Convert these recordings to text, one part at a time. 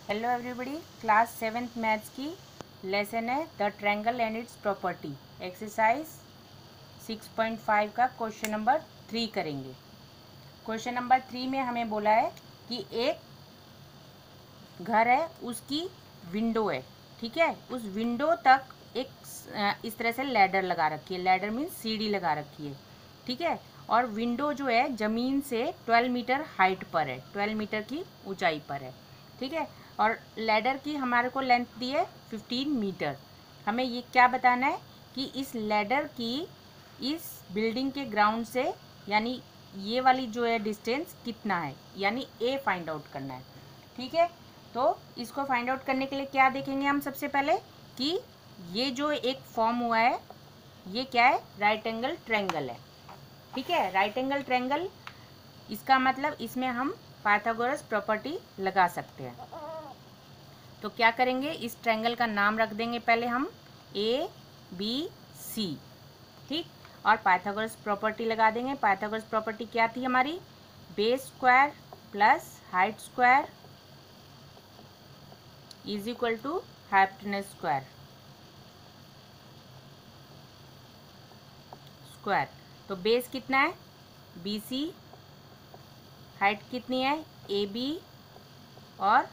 Hello everybody, class 7th maths की lesson है the triangle and it's property. Exercise 6.5 का question number 3 करेंगे। Question number 3 में हमें बोला है कि एक घर है, उसकी विंडो है, ठीक है। उस विंडो तक एक इस तरह से लैडर लगा रखी है। लैडर मीन्स सीढ़ी लगा रखी है, ठीक है। और विंडो जो है ज़मीन से 12 मीटर हाइट पर है, 12 मीटर की ऊंचाई पर है, ठीक है। और लैडर की हमारे को लेंथ दी है 15 मीटर। हमें ये क्या बताना है कि इस लैडर की इस बिल्डिंग के ग्राउंड से यानी ये वाली जो है डिस्टेंस कितना है, यानी ए फाइंड आउट करना है, ठीक है। तो इसको फाइंड आउट करने के लिए क्या देखेंगे हम सबसे पहले कि ये जो एक फॉर्म हुआ है ये क्या है, राइट एंगल ट्रायंगल है, ठीक है। राइट एंगल ट्रायंगल, इसका मतलब इसमें हम पाइथागोरस प्रॉपर्टी लगा सकते हैं। तो क्या करेंगे, इस ट्रायंगल का नाम रख देंगे पहले हम ABC, ठीक। और पाइथागोरस प्रॉपर्टी लगा देंगे। पाइथागोरस प्रॉपर्टी क्या थी हमारी, base square plus height square is equal to hypotenuse square square. तो बेस कितना है BC, हाइट कितनी है AB, और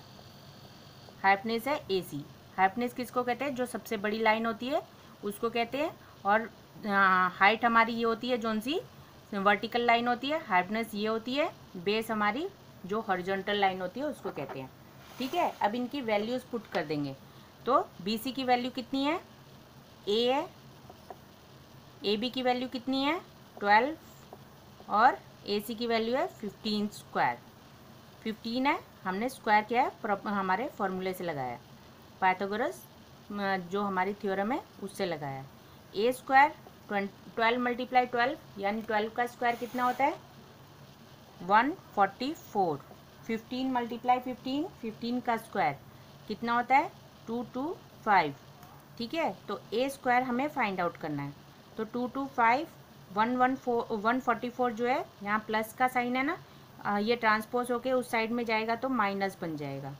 हाइपोटेनस है AC। हाइपोटेनस किसको कहते हैं, जो सबसे बड़ी लाइन होती है उसको कहते हैं। और हाइट हमारी ये होती है, जोन सी वर्टिकल लाइन होती है। हाइपोटेनस ये होती है। बेस हमारी जो हॉरिजॉन्टल लाइन होती है उसको कहते हैं, ठीक है। अब इनकी वैल्यूज पुट कर देंगे। तो BC की वैल्यू कितनी है, A है। AB की वैल्यू कितनी है 12, और AC की वैल्यू है 15 स्क्वायर। 15 है, हमने स्क्वायर किया है, हमारे फॉर्मूले से लगाया, पाइथागोरस जो हमारी थ्योरम है उससे लगाया। A स्क्वायर 12 मल्टीप्लाई 12 यानी 12 का स्क्वायर कितना होता है 144। 15 मल्टीप्लाई 15, 15 का स्क्वायर कितना होता है 225, ठीक है। तो A स्क्वायर हमें फाइंड आउट करना है। तो 225 144 जो है, यहाँ प्लस का साइन है ना, ये ट्रांसपोज होके उस साइड में जाएगा तो माइनस बन जाएगा।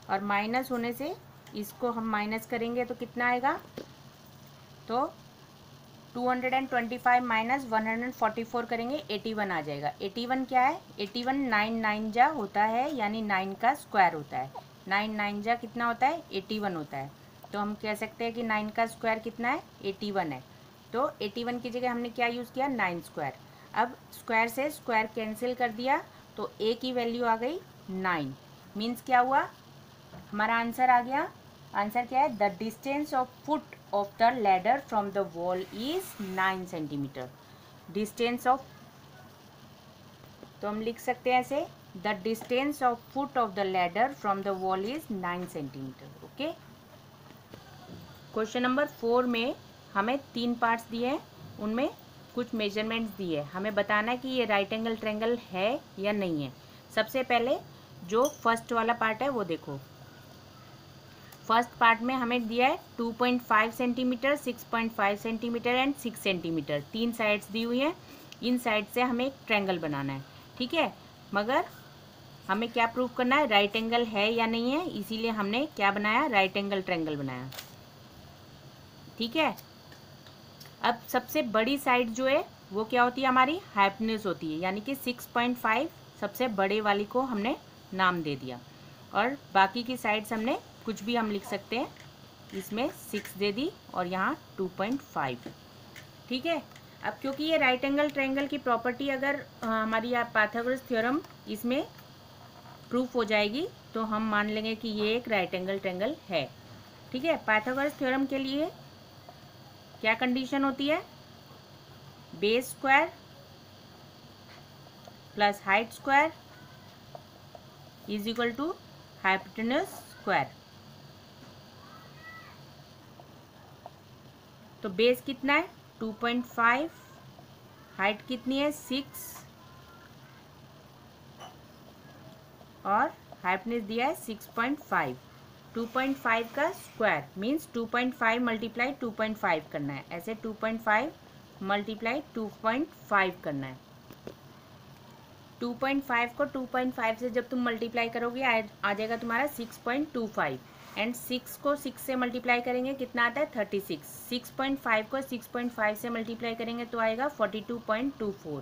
और माइनस होने से इसको हम माइनस करेंगे तो कितना आएगा, तो 225 माइनस 144 करेंगे 81 आ जाएगा। 81 क्या है, 81 9 9 जा होता है, यानी 9 का स्क्वायर होता है। 9 9 जा कितना होता है 81 होता है। तो हम कह सकते हैं कि 9 का स्क्वायर कितना है 81 है। तो 81 की जगह हमने क्या यूज़ किया 9 स्क्वायर। अब स्क्वायर से स्क्वायर कैंसिल कर दिया तो A की वैल्यू आ गई 9। मीन्स क्या हुआ, हमारा आंसर आ गया। आंसर क्या है, the distance of foot of the ladder from the wall is 9 centimetre. Distance of, तो हम लिख सकते हैं ऐसे, the distance of foot of the ladder from the wall is 9 centimetre. Okay. Question number 4 में हमें 3 पार्ट्स दिए हैं, उनमें कुछ मेजरमेंट्स दिए हैं। हमें बताना है कि ये राइट एंगल ट्रायंगल है या नहीं है। सबसे पहले जो फर्स्ट वाला पार्ट है वो देखो। फर्स्ट पार्ट में हमें दिया है 2.5 centimetre, 6.5 centimetre and 6 centimetre. 3 sides दी हुई हैं। इन साइड से हमें एक ट्रायंगल बनाना है, ठीक है। मगर हमें क्या प्रूव करना है, राइट एंगल है या नहीं है, इसीलिए हमने क्या बनाया, राइट एंगल ट्रायंगल बनाया, ठीक है। अब सबसे बड़ी साइड जो है वो क्या होती है हमारी, हाइपोटेन्यूज होती है, यानी कि 6.5 सबसे बड़े वाली को हमने नाम दे दिया। और बाकी की साइड्स हमने कुछ भी हम लिख सकते हैं, इसमें 6 दे दी और यहाँ 2.5, ठीक है। अब क्योंकि ये राइट एंगल ट्रायंगल की प्रॉपर्टी अगर हमारी पाइथागोरस थ्योरम इसमें प्रूफ हो जाएगी तो हम मान लेंगे कि ये एक राइट एंगल ट्रायंगल है, ठीक है। पाइथागोरस थ्योरम के लिए क्या कंडीशन होती है, base square plus height square is equal to hypotenuse square. तो बेस कितना है 2.5, हाइट कितनी है 6, और हाइपोटेन्यूज दिया है 6.5। 2.5 का स्क्वायर मीन्स 2.5 मल्टीप्लाई 2.5 करना है, ऐसे 2.5 मल्टीप्लाई 2.5 करना है। 2.5 को 2.5 से जब तुम मल्टीप्लाई करोगे आ जाएगा तुम्हारा 6.25 एंड 6 को 6 से मल्टीप्लाई करेंगे कितना आता है 36। 6.5 को 6.5 से मल्टीप्लाई करेंगे तो आएगा 42.24।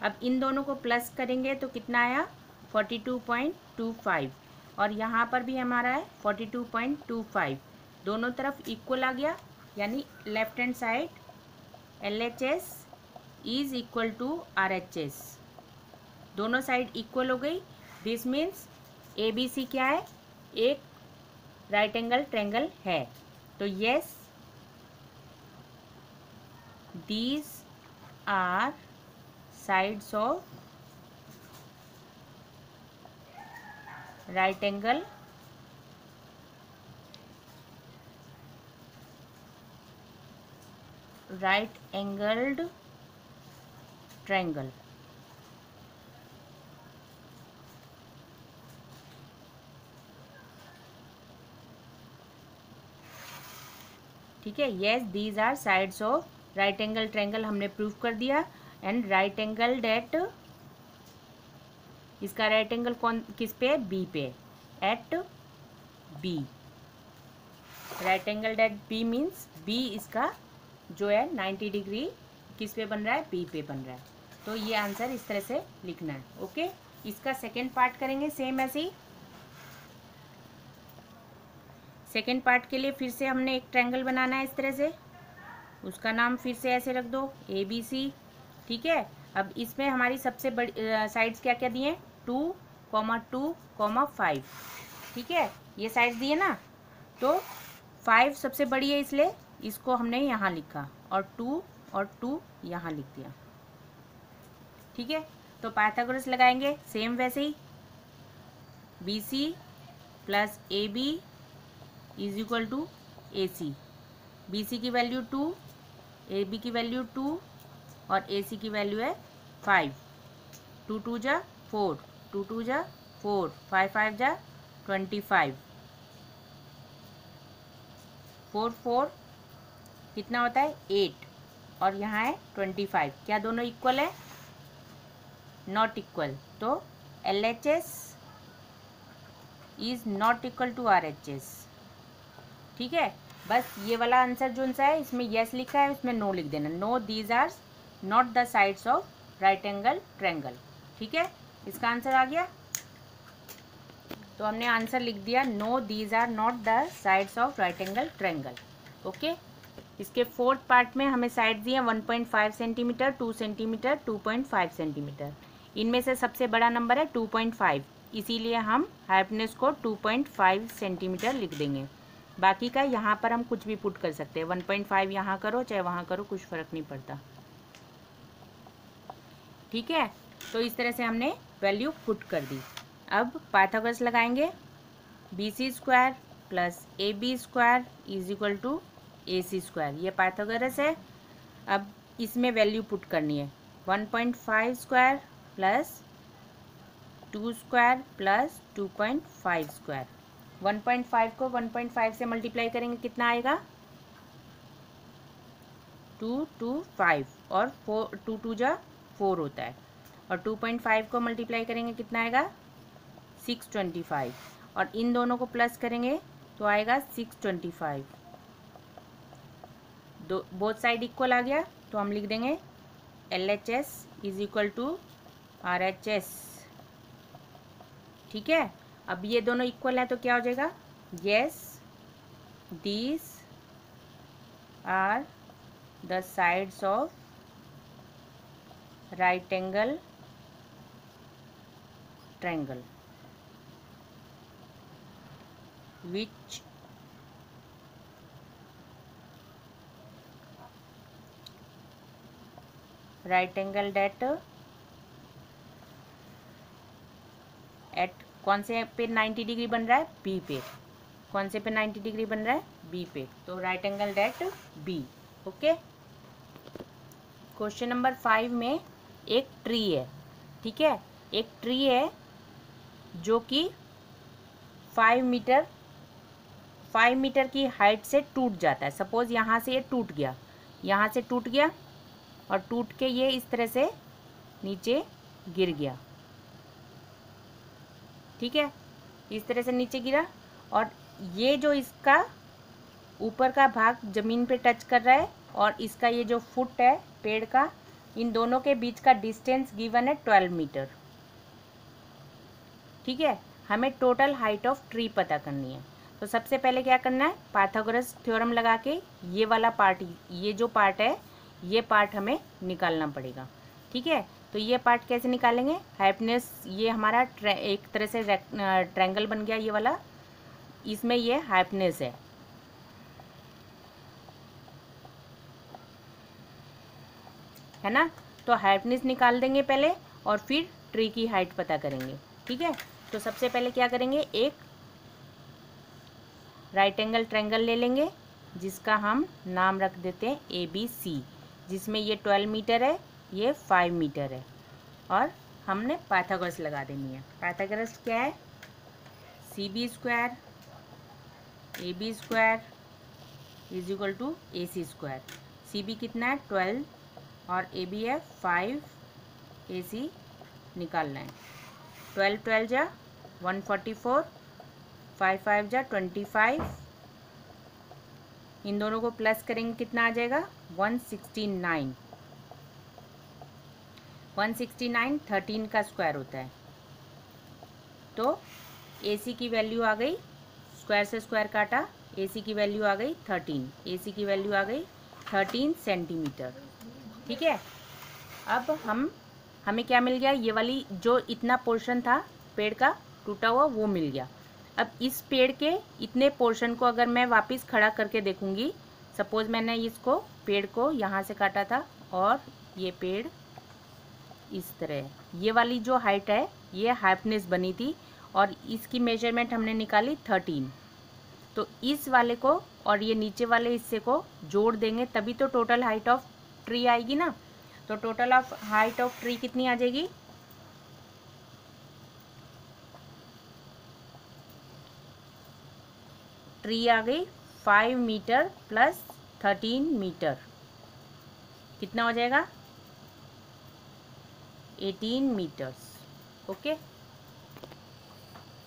अब इन दोनों को प्लस करेंगे तो कितना आया 42.25 और यहाँ पर भी हमारा है 42.25। दोनों तरफ इक्वल आ गया यानी left hand side LHS is equal to RHS। दोनों साइड इक्वल हो गई। दिस मीन्स ABC क्या है, एक राइट एंगल ट्रायंगल है। तो yes these are sides of right angle right angled triangle। ठीक है, yes these are sides of right angle triangle हमने प्रूव कर दिया। एंड राइट एंगल डेट, इसका राइट एंगल कौन किस पे है, बी पे, at B. Right angled at B means B इसका जो है 90 डिग्री किस पे बन रहा है, बी पे बन रहा है। तो ये आंसर इस तरह से लिखना है। ओके, इसका सेकेंड पार्ट करेंगे सेम ऐसे ही। सेकेंड पार्ट के लिए फिर से हमने एक ट्रायंगल बनाना है इस तरह से, उसका नाम फिर से ऐसे रख दो ABC। ठीक है, अब इसमें हमारी सबसे बड़ी साइड्स क्या क्या दिए, 2, 2, 5। ठीक है, ये साइड्स दिए ना, तो 5 सबसे बड़ी है इसलिए इसको हमने यहाँ लिखा और 2 यहाँ लिख दिया। ठीक है, तो पाइथागोरस लगाएंगे सेम वैसे ही, BC plus AB is equal to AC। BC की वैल्यू 2, AB की वैल्यू 2 और AC की वैल्यू है 5। 2 2 जा 4, 2 2 जा 4, 5 5 जा 25, 4 4 कितना होता है 8 और यहाँ है 25। क्या दोनों इक्वल है, नॉट इक्वल। तो LHS is not equal to RHS। ठीक है, बस ये वाला आंसर जो सा है इसमें यस लिखा है उसमें नो लिख देना। No these are not the sides of right angle triangle. ठीक है, इसका आंसर आ गया। तो हमने आंसर लिख दिया, no these are not the sides of right angle triangle. Okay, इसके फोर्थ पार्ट में हमें साइड दिए 1.5 सेंटीमीटर, 2 सेंटीमीटर, 2.5 सेंटीमीटर। इनमें से सबसे बड़ा नंबर है 2.5, इसीलिए हम हाइपनेस को 2.5 सेंटीमीटर लिख देंगे। बाकी का यहाँ पर हम कुछ भी पुट कर सकते हैं, 1.5 यहाँ करो चाहे वहाँ करो, कुछ फ़र्क नहीं पड़ता। ठीक है, तो इस तरह से हमने वैल्यू पुट कर दी। अब पाइथागोरस लगाएंगे, BC square plus AB square is equal to AC square. ये पाइथागोरस है। अब इसमें वैल्यू पुट करनी है, 1.5 square plus 2 square plus 2.5 square. 1.5 को 1.5 से मल्टीप्लाई करेंगे कितना आएगा, 2 2 5 और 4, 2 2 जा 4 होता है। और 2.5 को मल्टीप्लाई करेंगे कितना आएगा 625 और इन दोनों को प्लस करेंगे तो आएगा 625। दो बोथ साइड इक्वल आ गया तो हम लिख देंगे LHS is equal to RHS। ठीक है, अब ये दोनों इक्वल है तो क्या हो जाएगा, yes these are the sides of right angle triangle which right angle that at कौन से पे 90 डिग्री बन रहा है, बी पे। कौन से पे 90 डिग्री बन रहा है, बी पे। तो right angled at B. Okay, question number 5 में एक ट्री है। ठीक है, एक ट्री है जो कि 5 मीटर की हाइट से टूट जाता है। सपोज यहाँ से ये टूट गया, यहाँ से टूट गया और टूट के ये इस तरह से नीचे गिर गया। ठीक है, इस तरह से नीचे गिरा, और ये जो इसका ऊपर का भाग ज़मीन पे टच कर रहा है और इसका ये जो फुट है पेड़ का, इन दोनों के बीच का डिस्टेंस गिवन है 12 मीटर। ठीक है, हमें टोटल हाइट ऑफ ट्री पता करनी है। तो सबसे पहले क्या करना है, पाइथागोरस थ्योरम लगा के ये वाला पार्ट, ये जो पार्ट है ये पार्ट हमें निकालना पड़ेगा। ठीक है, तो ये पार्ट कैसे निकालेंगे, हाइपनेस, ये हमारा एक तरह से ट्रायंगल बन गया ये वाला, इसमें ये हाइपनेस है ना। तो हाइपनेस निकाल देंगे पहले और फिर ट्री की हाइट पता करेंगे। ठीक है, तो सबसे पहले क्या करेंगे, एक राइट एंगल ट्रायंगल ले लेंगे जिसका हम नाम रख देते हैं ABC, जिसमें ये 12 मीटर है, ये 5 मीटर है, और हमने पाइथागोरस लगा देनी है। पाइथागोरस क्या है, CB square AB square is equal to AC square. CB कितना है 12 और AB है 5, AC निकालना है। 12 12 जा 144, 5 5 जा 25, इन दोनों को प्लस करेंगे कितना आ जाएगा 169। 169 13 का स्क्वायर होता है, तो AC की वैल्यू आ गई, स्क्वायर से स्क्वायर काटा, AC की वैल्यू आ गई 13, AC की वैल्यू आ गई 13 सेंटीमीटर। ठीक है, अब हमें क्या मिल गया, ये वाली जो इतना पोर्शन था पेड़ का टूटा हुआ वो मिल गया। अब इस पेड़ के इतने पोर्शन को अगर मैं वापस खड़ा करके देखूंगी, सपोज मैंने इसको पेड़ को यहाँ से काटा था और ये पेड़ इस तरह, ये वाली जो हाइट है ये हाइपनेस बनी थी और इसकी मेजरमेंट हमने निकाली 13। तो इस वाले को और ये नीचे वाले हिस्से को जोड़ देंगे तभी तो टोटल हाइट ऑफ ट्री आएगी ना। तो total of height of tree कितनी आ जाएगी, ट्री आ गई 5 मीटर प्लस 13 मीटर, कितना हो जाएगा 18 meters. Okay,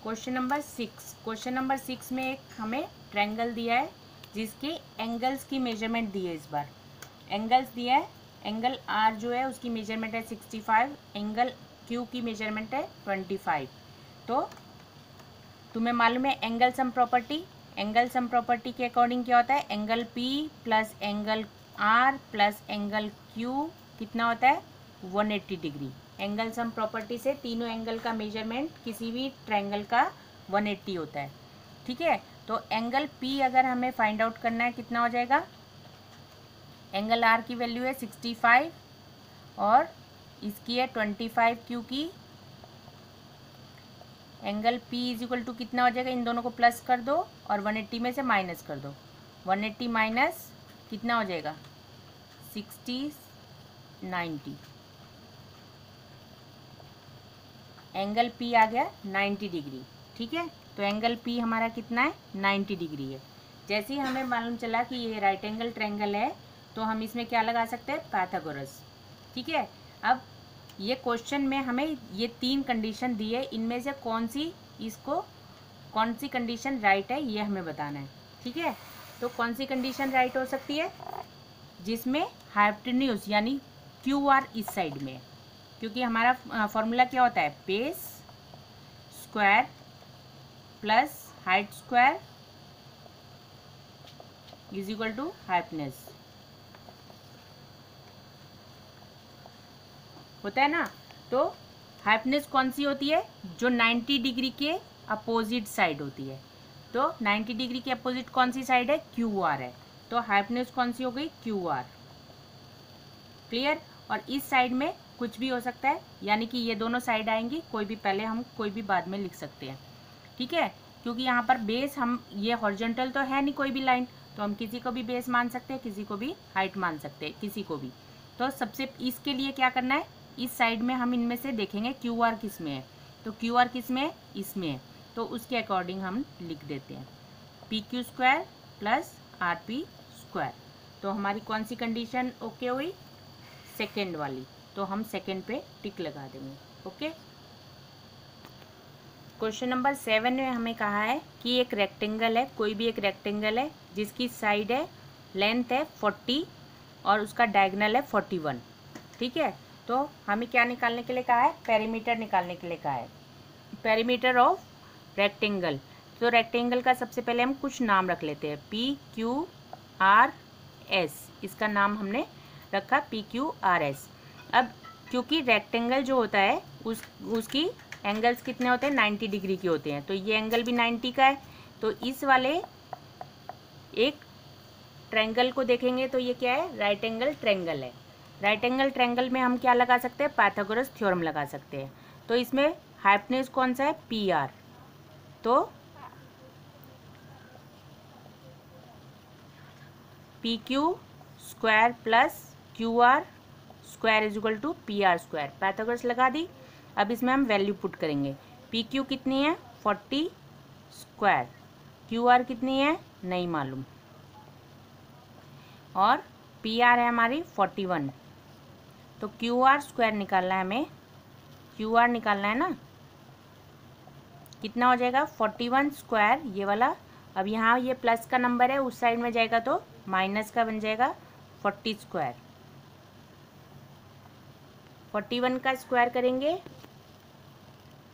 question number 6। Question number 6 में एक हमें ट्रायंगल दिया है जिसके एंगल्स की मेजरमेंट दी है। इस बार एंगल्स दिया है, एंगल R जो है उसकी मेजरमेंट है 65, एंगल Q की मेजरमेंट है 25। तो तुम्हें मालूम है angle sum property, angle sum property के अकॉर्डिंग क्या होता है, angle P plus angle R plus angle Q कितना होता है 180 डिग्री। एंगल सम प्रॉपर्टी से तीनों एंगल का मेजरमेंट किसी भी ट्रायंगल का 180 होता है। ठीक है, तो एंगल P अगर हमें फाइंड आउट करना है कितना हो जाएगा, एंगल R की वैल्यू है 65 और इसकी है 25 क्योंकि angle P is equal to कितना हो जाएगा, इन दोनों को प्लस कर दो और 180 में से माइनस कर दो, 180 माइनस कितना हो जाएगा 60 90, एंगल P आ गया 90 डिग्री। ठीक है, तो एंगल P हमारा कितना है 90 डिग्री है। जैसे ही हमें मालूम चला कि ये राइट एंगल ट्रायंगल है तो हम इसमें क्या लगा सकते हैं, पाइथागोरस। ठीक है, अब ये क्वेश्चन में हमें ये 3 कंडीशन दी है, इनमें से कौन सी कंडीशन राइट है ये हमें बताना है। ठीक है, तो कौन सी कंडीशन राइट हो सकती है, जिसमें हाइपोटेन्यूज यानी QR इस साइड में है, क्योंकि हमारा फॉर्मूला क्या होता है, base square plus height square is equal to hypotenuse होता है ना। तो हाइपनेस कौन सी होती है, जो 90 डिग्री के अपोजिट साइड होती है। तो 90 डिग्री के अपोजिट कौन सी साइड है, QR है, तो हाइपनेस कौन सी हो गई QR। क्लियर, और इस साइड में कुछ भी हो सकता है, यानी कि ये दोनों साइड आएंगी, कोई भी पहले हम कोई भी बाद में लिख सकते हैं। ठीक है, क्योंकि यहाँ पर बेस हम ये हॉरिजॉन्टल तो है नहीं कोई भी लाइन, तो हम किसी को भी बेस मान सकते हैं, किसी को भी हाइट मान सकते हैं, किसी को भी। तो सबसे इसके लिए क्या करना है, इस साइड में हम इनमें से देखेंगे QR किस में है, तो QR किस में है, इसमें है, तो उसके अकॉर्डिंग हम लिख देते हैं PQ square plus RP square. तो हमारी कौन सी कंडीशन ओके हुई, सेकेंड वाली, तो हम सेकेंड पे टिक लगा देंगे। ओके, क्वेश्चन नंबर 7 में हमें कहा है कि एक रेक्टेंगल है, कोई भी एक रेक्टेंगल है जिसकी साइड है, लेंथ है 40 और उसका डायगोनल है 41। ठीक है, तो हमें क्या निकालने के लिए कहा है? पेरीमीटर निकालने के लिए कहा है, पेरीमीटर ऑफ रेक्टेंगल। तो रेक्टेंगल का सबसे पहले हम कुछ नाम रख लेते हैं, PQRS, इसका नाम हमने रखा PQRS। अब क्योंकि रेक्टेंगल जो होता है उसकी एंगल्स कितने होते हैं? 90 डिग्री के होते हैं, तो ये एंगल भी 90 का है। तो इस वाले एक ट्रायंगल को देखेंगे तो ये क्या है? राइट एंगल ट्रायंगल है। राइट एंगल ट्रायंगल में हम क्या लगा सकते हैं? पाइथागोरस थ्योरम लगा सकते हैं। तो इसमें हाइपोटेन्यूज कौन सा है? PR। तो PQ square plus QR square is equal to PR square. Pythagoras लगा दी। अब इसमें हम वैल्यू पुट करेंगे। PQ कितनी है? 40 स्क्वायर। QR कितनी है? नहीं मालूम। और PR है हमारी 41। तो QR स्क्वायर निकालना है हमें, QR निकालना है ना। कितना हो जाएगा? 41 स्क्वायर ये वाला। अब यहाँ ये प्लस का नंबर है, उस साइड में जाएगा तो माइनस का बन जाएगा 40 स्क्वायर। 41 का स्क्वायर करेंगे,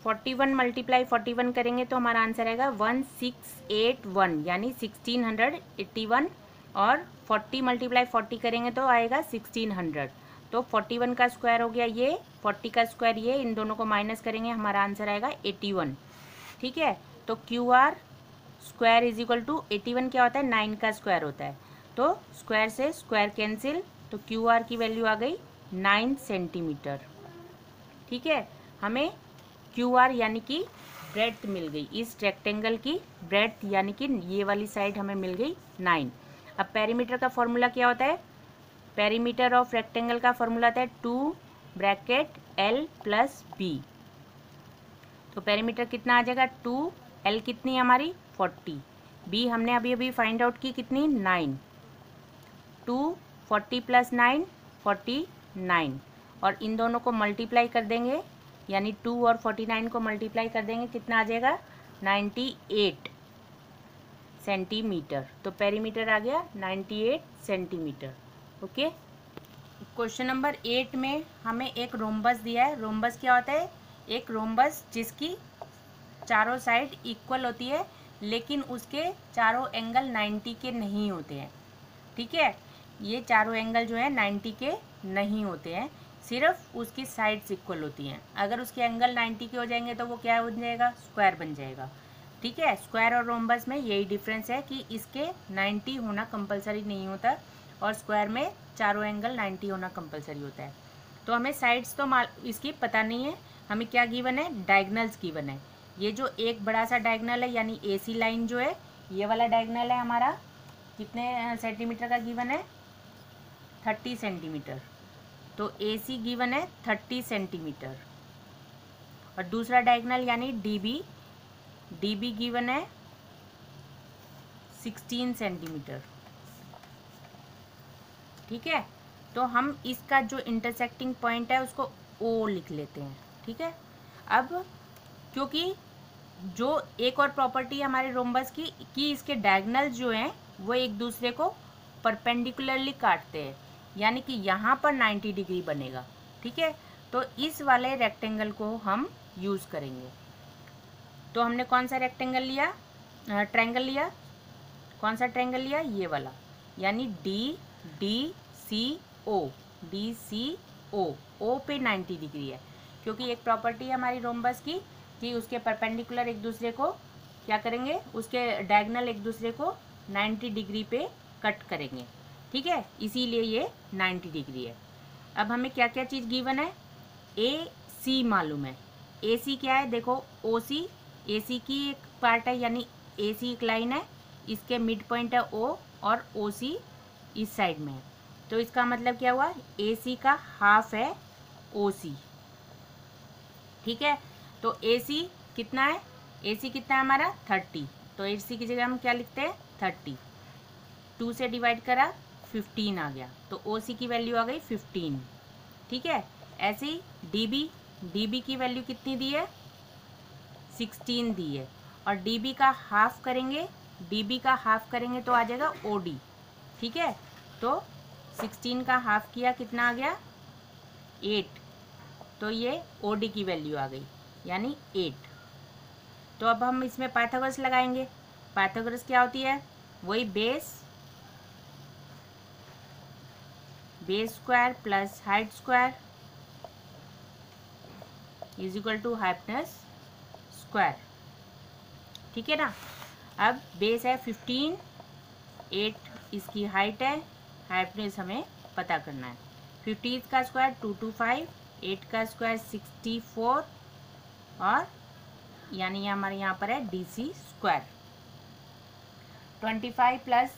41 मल्टीप्लाई 41 करेंगे तो हमारा आंसर आएगा 1681 यानी 1681। और 40 मल्टीप्लाई 40 करेंगे तो आएगा 1600। तो 41 का स्क्वायर हो गया ये, 40 का स्क्वायर ये, इन दोनों को माइनस करेंगे, हमारा आंसर आएगा 81। ठीक है, तो QR square is equal to 81 क्या होता है? 9 का स्क्वायर होता है। तो स्क्वायर से स्क्वायर कैंसिल, तो QR की वैल्यू आ गई 9 सेंटीमीटर। ठीक है, हमें QR यानी कि ब्रेड्थ मिल गई, इस रेक्टेंगल की ब्रेड्थ यानी कि ये वाली साइड हमें मिल गई 9। अब पेरीमीटर का फॉर्मूला क्या होता है? पेरीमीटर ऑफ रेक्टेंगल का फॉर्मूला होता है 2 ब्रैकेट L प्लस B। तो पेरीमीटर कितना आ जाएगा? 2, L कितनी है हमारी? 40, B हमने अभी अभी फाइंड आउट की कितनी? 9। 2 40 प्लस 9 49, और इन दोनों को मल्टीप्लाई कर देंगे, यानी 2 और 49 को मल्टीप्लाई कर देंगे, कितना आ जाएगा? 98 सेंटीमीटर। तो पेरीमीटर आ गया 98 सेंटीमीटर। ओके, क्वेश्चन नंबर 8 में हमें एक रोम्बस दिया है। रोम्बस क्या होता है? एक रोम्बस जिसकी चारों साइड इक्वल होती है लेकिन उसके चारों एंगल 90 के नहीं होते हैं। ठीक है, ये चारों एंगल जो है 90 के नहीं होते हैं, सिर्फ उसकी साइड्स इक्वल होती हैं। अगर उसके एंगल 90 के हो जाएंगे तो वो क्या हो जाएगा? स्क्वायर बन जाएगा। ठीक है, स्क्वायर और रोम्बस में यही डिफरेंस है कि इसके 90 होना कंपलसरी नहीं होता और स्क्वायर में चारों एंगल 90 होना कंपलसरी होता है। तो हमें साइड्स तो इसकी पता नहीं है, हमें क्या गिवन है? डायगनल्स गिवन है। ये जो एक बड़ा सा डायगनल है यानी AC लाइन जो है, ये वाला डायगनल है हमारा, कितने सेंटीमीटर का गिवन है? 30 सेंटीमीटर। तो AC गिवन है 30 सेंटीमीटर। और दूसरा डायगनल यानी DB गिवन है 16 सेंटीमीटर। ठीक है, तो हम इसका जो इंटरसेक्टिंग पॉइंट है उसको O लिख लेते हैं। ठीक है, अब क्योंकि जो एक और प्रॉपर्टी हमारे रोम्बस की कि इसके डायगनल जो हैं वो एक दूसरे को परपेंडिकुलरली काटते हैं, यानी कि यहाँ पर 90 डिग्री बनेगा। ठीक है, तो इस वाले रेक्टेंगल को हम यूज़ करेंगे। तो हमने कौन सा रेक्टेंगल लिया? ट्रायंगल लिया। कौन सा ट्रायंगल लिया? ये वाला, यानी DCO। O पे 90 डिग्री है, क्योंकि एक प्रॉपर्टी है हमारी रोम्बस की कि उसके परपेंडिकुलर एक दूसरे को क्या करेंगे? उसके डायगोनल एक दूसरे को 90 डिग्री पे कट करेंगे। ठीक है, इसीलिए ये 90 डिग्री है। अब हमें क्या क्या चीज़ गिवन है? AC मालूम है। AC क्या है? देखो, OC AC की एक पार्ट है, यानी AC एक लाइन है, इसके मिड पॉइंट है O और OC इस साइड में है। तो इसका मतलब क्या हुआ? AC का हाफ है OC। ठीक है, तो AC कितना है? AC कितना है हमारा? 30। तो AC की जगह हम क्या लिखते हैं? 30। 2 से डिवाइड करा 15 आ गया, तो OC की वैल्यू आ गई 15। ठीक है, ऐसे ही DB की वैल्यू कितनी दी है? 16 दी है, और dB का हाफ करेंगे, dB का हाफ करेंगे तो आ जाएगा OD। ठीक है, तो 16 का हाफ किया, कितना आ गया 8, तो ये OD की वैल्यू आ गई, यानी 8। तो अब हम इसमें पाइथागोरस लगाएंगे। पाइथागोरस क्या होती है, वही base square plus height square is equal to hypotenuse square. ठीक है ना। अब बेस है 15, 8 इसकी हाइट है, हाइपनेस हमें पता करना है। 15 का स्क्वायर 225, 8 का स्क्वायर 64, और यानी हमारे यहाँ पर है DC स्क्वायर। 25 प्लस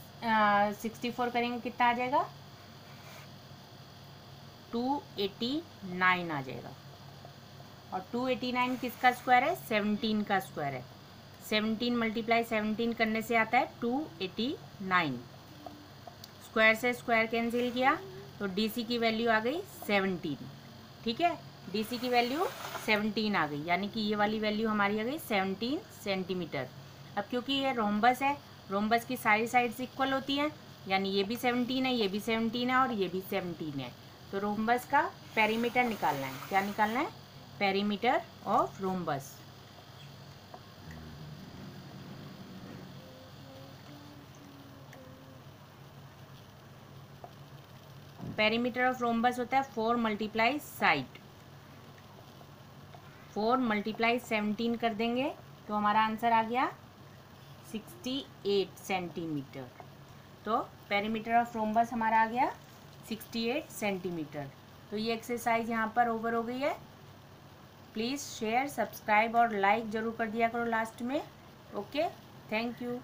64 करेंगे कितना आ जाएगा, 289 आ जाएगा। और 289 किसका स्क्वायर है, 17 का स्क्वायर है। 17 मल्टीप्लाई 17 करने से आता है 289। स्क्वायर से स्क्वायर कैंसिल किया तो DC की वैल्यू आ गई 17। ठीक है, DC की वैल्यू 17 आ गई, यानी कि ये वाली वैल्यू हमारी आ गई 17 सेंटीमीटर। अब क्योंकि ये रोम्बस है, रोम्बस की सारी साइड्स इक्वल होती हैं, यानी ये भी 17 है, ये भी 17 है और ये भी 17 है। तो रोम्बस का पेरीमीटर निकालना है। क्या निकालना है, perimeter of rhombus. Perimeter of rhombus होता है 4 मल्टीप्लाई साइड। 4 मल्टीप्लाई 17 कर देंगे तो हमारा आंसर आ गया 68 सेंटीमीटर। तो पेरीमीटर ऑफ रोम्बस हमारा आ गया 68 सेंटीमीटर। तो ये एक्सरसाइज यहाँ पर ओवर हो गई है। प्लीज़ शेयर, सब्सक्राइब और लाइक ज़रूर कर दिया करो लास्ट में। Okay, thank you.